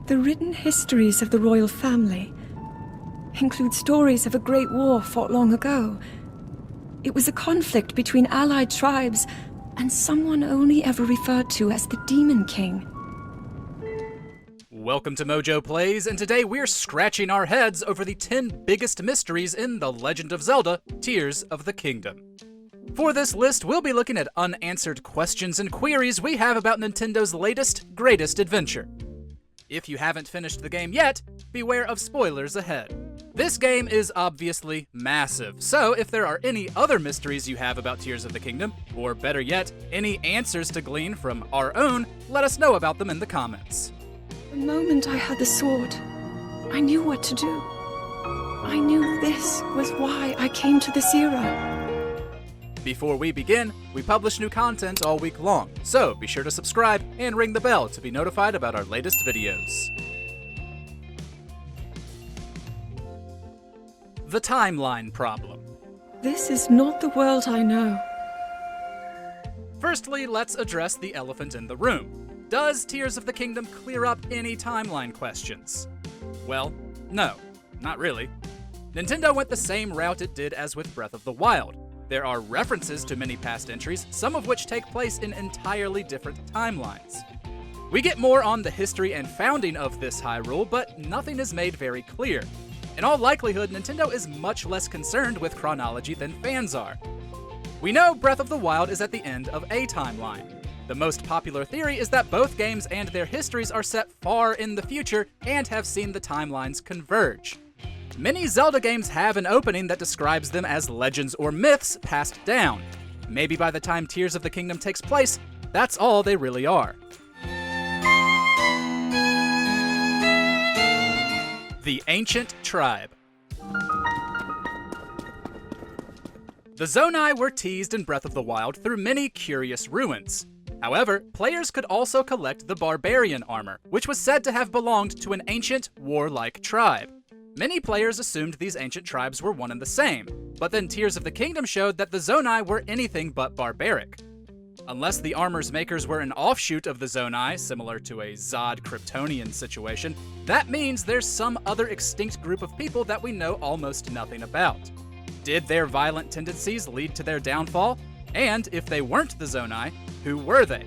The written histories of the royal family include stories of a great war fought long ago. It was a conflict between allied tribes and someone only ever referred to as the Demon King. Welcome to MojoPlays, and today we're scratching our heads over the 10 biggest mysteries in The Legend of Zelda: Tears of the Kingdom. For this list, we'll be looking at unanswered questions and queries we have about Nintendo's latest, greatest adventure. If you haven't finished the game yet, beware of spoilers ahead. This game is obviously massive, so if there are any other mysteries you have about Tears of the Kingdom, or better yet, any answers to glean from our own, let us know about them in the comments. The moment I had the sword, I knew what to do. I knew this was why I came to this era. Before we begin, we publish new content all week long, so be sure to subscribe and ring the bell to be notified about our latest videos. The timeline problem. This is not the world I know. Firstly, let's address the elephant in the room. Does Tears of the Kingdom clear up any timeline questions? Well, no, not really. Nintendo went the same route it did as with Breath of the Wild. There are references to many past entries, some of which take place in entirely different timelines. We get more on the history and founding of this Hyrule, but nothing is made very clear. In all likelihood, Nintendo is much less concerned with chronology than fans are. We know Breath of the Wild is at the end of a timeline. The most popular theory is that both games and their histories are set far in the future and have seen the timelines converge. Many Zelda games have an opening that describes them as legends or myths passed down. Maybe by the time Tears of the Kingdom takes place, that's all they really are. The Ancient Tribe. The Zonai were teased in Breath of the Wild through many curious ruins. However, players could also collect the Barbarian armor, which was said to have belonged to an ancient, warlike tribe. Many players assumed these ancient tribes were one and the same, but then Tears of the Kingdom showed that the Zonai were anything but barbaric. Unless the armor's makers were an offshoot of the Zonai, similar to a Zod Kryptonian situation, that means there's some other extinct group of people that we know almost nothing about. Did their violent tendencies lead to their downfall? And if they weren't the Zonai, who were they?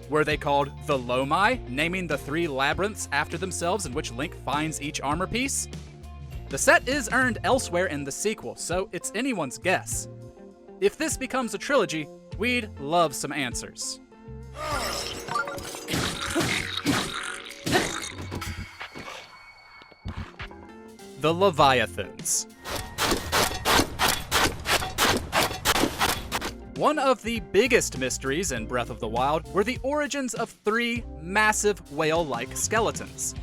Were they called the Lomai, naming the 3 labyrinths after themselves in which Link finds each armor piece? The set is earned elsewhere in the sequel, so it's anyone's guess. If this becomes a trilogy, we'd love some answers. The Leviathans. One of the biggest mysteries in Breath of the Wild were the origins of 3 massive whale-like skeletons.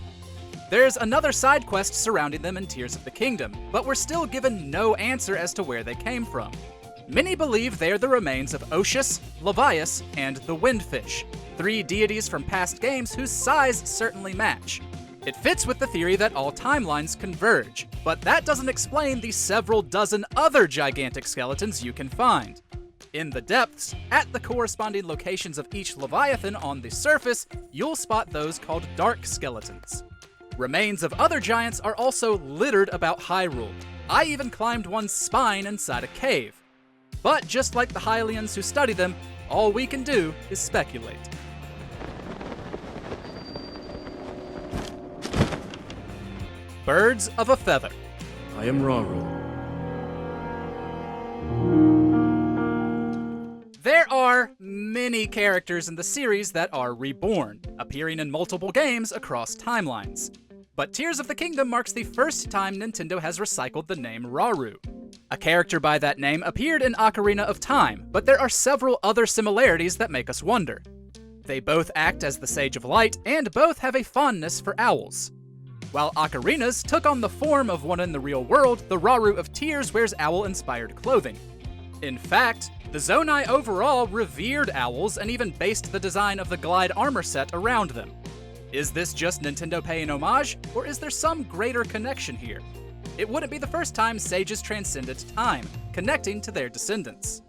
There's another side quest surrounding them in Tears of the Kingdom, but we're still given no answer as to where they came from. Many believe they're the remains of Oceus, Levias, and the Windfish, 3 deities from past games whose size certainly match. It fits with the theory that all timelines converge, but that doesn't explain the several dozen other gigantic skeletons you can find. In the depths, at the corresponding locations of each Leviathan on the surface, you'll spot those called dark skeletons. Remains of other giants are also littered about Hyrule. I even climbed one's spine inside a cave. But just like the Hylians who study them, all we can do is speculate. Birds of a Feather. I am Rauru. There are many characters in the series that are reborn, appearing in multiple games across timelines. But Tears of the Kingdom marks the first time Nintendo has recycled the name Rauru. A character by that name appeared in Ocarina of Time, but there are several other similarities that make us wonder. They both act as the Sage of Light, and both have a fondness for owls. While Ocarina's took on the form of one in the real world, the Rauru of Tears wears owl-inspired clothing. In fact, the Zonai overall revered owls and even based the design of the Glide armor set around them. Is this just Nintendo paying homage, or is there some greater connection here? It wouldn't be the first time sages transcended time, connecting to their descendants.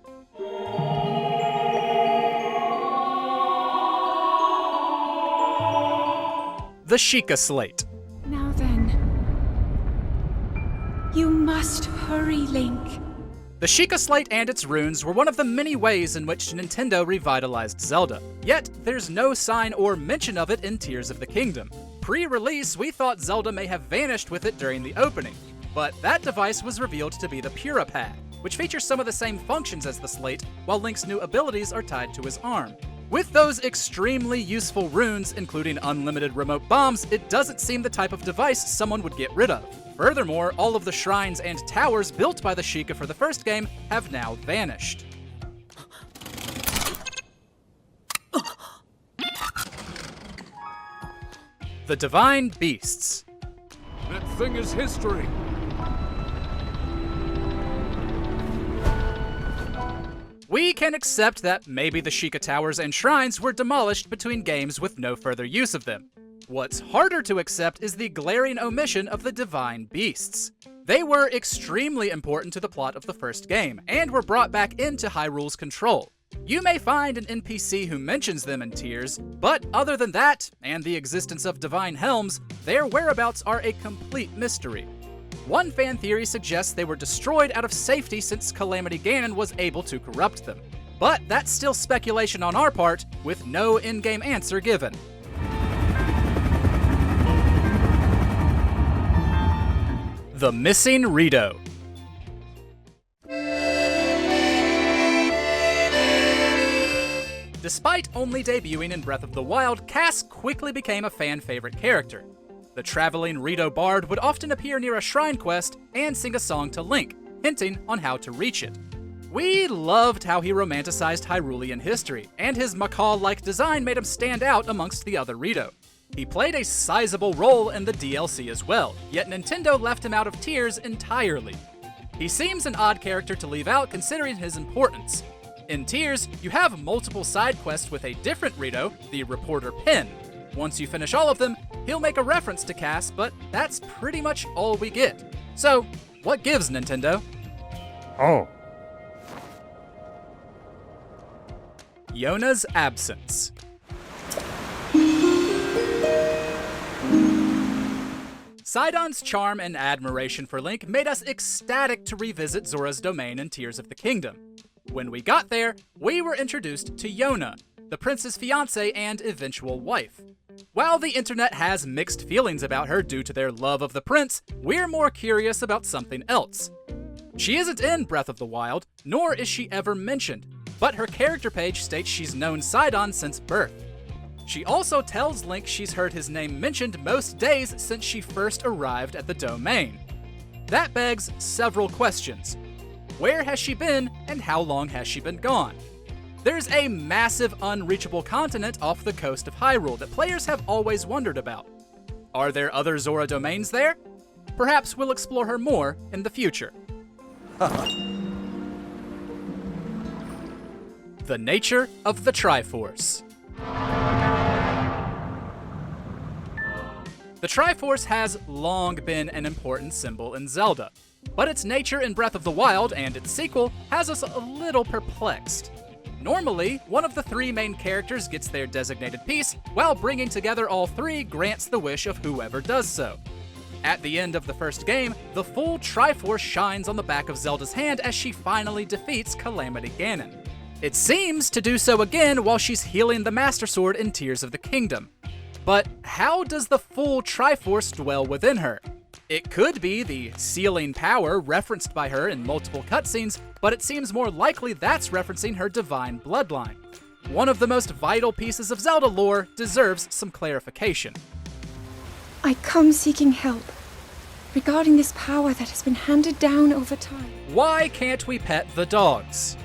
the Sheikah Slate. Now then. You must hurry, Link. The Sheikah Slate and its runes were one of the many ways in which Nintendo revitalized Zelda, yet there's no sign or mention of it in Tears of the Kingdom. Pre-release, we thought Zelda may have vanished with it during the opening, but that device was revealed to be the Purapad, which features some of the same functions as the Slate, while Link's new abilities are tied to his arm. With those extremely useful runes, including unlimited remote bombs, it doesn't seem the type of device someone would get rid of. Furthermore, all of the shrines and towers built by the Sheikah for the first game have now vanished. The Divine Beasts. That thing is history. We can accept that maybe the Sheikah towers and shrines were demolished between games with no further use of them. What's harder to accept is the glaring omission of the Divine Beasts. They were extremely important to the plot of the first game, and were brought back into Hyrule's control. You may find an NPC who mentions them in Tears, but other than that, and the existence of Divine Helms, their whereabouts are a complete mystery. One fan theory suggests they were destroyed out of safety since Calamity Ganon was able to corrupt them. But that's still speculation on our part, with no in-game answer given. The Missing Rito. Despite only debuting in Breath of the Wild, Kass quickly became a fan-favorite character. The traveling Rito Bard would often appear near a shrine quest and sing a song to Link, hinting on how to reach it. We loved how he romanticized Hyrulean history, and his macaw-like design made him stand out amongst the other Rito. He played a sizable role in the DLC as well, yet Nintendo left him out of Tears entirely. He seems an odd character to leave out considering his importance. In Tears, you have multiple side quests with a different Rito, the Reporter Pin. Once you finish all of them, he'll make a reference to Kass, but that's pretty much all we get. So, what gives, Nintendo? Oh. Yona's absence. Sidon's charm and admiration for Link made us ecstatic to revisit Zora's domain in Tears of the Kingdom. When we got there, we were introduced to Yona, the prince's fiancée and eventual wife. While the internet has mixed feelings about her due to their love of the prince, we're more curious about something else. She isn't in Breath of the Wild, nor is she ever mentioned, but her character page states she's known Sidon since birth. She also tells Link she's heard his name mentioned most days since she first arrived at the domain. That begs several questions. Where has she been, and how long has she been gone? There's a massive unreachable continent off the coast of Hyrule that players have always wondered about. Are there other Zora domains there? Perhaps we'll explore her more in the future. The nature of the Triforce. The Triforce has long been an important symbol in Zelda, but its nature in Breath of the Wild and its sequel has us a little perplexed. Normally, one of the three main characters gets their designated piece, while bringing together all three grants the wish of whoever does so. At the end of the first game, the full Triforce shines on the back of Zelda's hand as she finally defeats Calamity Ganon. It seems to do so again while she's healing the Master Sword in Tears of the Kingdom. But how does the full Triforce dwell within her? It could be the sealing power referenced by her in multiple cutscenes, but it seems more likely that's referencing her divine bloodline. One of the most vital pieces of Zelda lore deserves some clarification. I come seeking help regarding this power that has been handed down over time. Why can't we pet the dogs?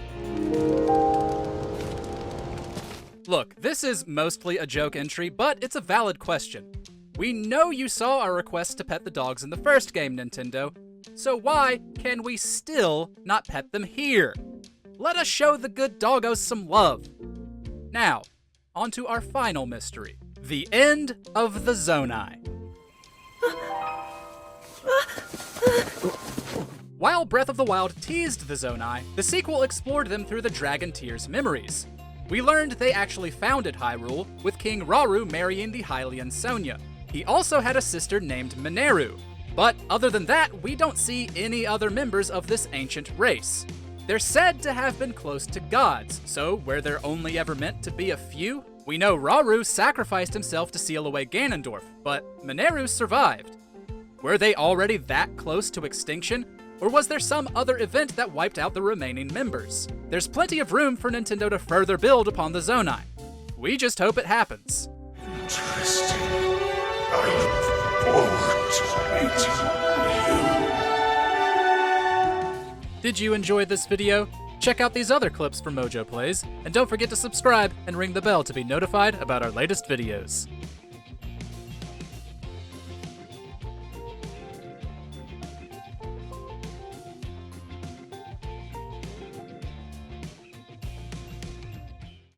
Look, this is mostly a joke entry, but it's a valid question. We know you saw our request to pet the dogs in the first game, Nintendo, so why can we still not pet them here? Let us show the good doggos some love. Now, on to our final mystery, the end of the Zonai. While Breath of the Wild teased the Zonai, the sequel explored them through the Dragon Tears memories. We learned they actually founded Hyrule, with King Rauru marrying the Hylian Sonia. He also had a sister named Mineru. But other than that, we don't see any other members of this ancient race. They're said to have been close to gods, so where they're only ever meant to be a few? We know Rauru sacrificed himself to seal away Ganondorf, but Mineru survived. Were they already that close to extinction? Or was there some other event that wiped out the remaining members? There's plenty of room for Nintendo to further build upon the Zonai. We just hope it happens. Interesting. I look forward to meeting you. Did you enjoy this video? Check out these other clips from MojoPlays, and don't forget to subscribe and ring the bell to be notified about our latest videos.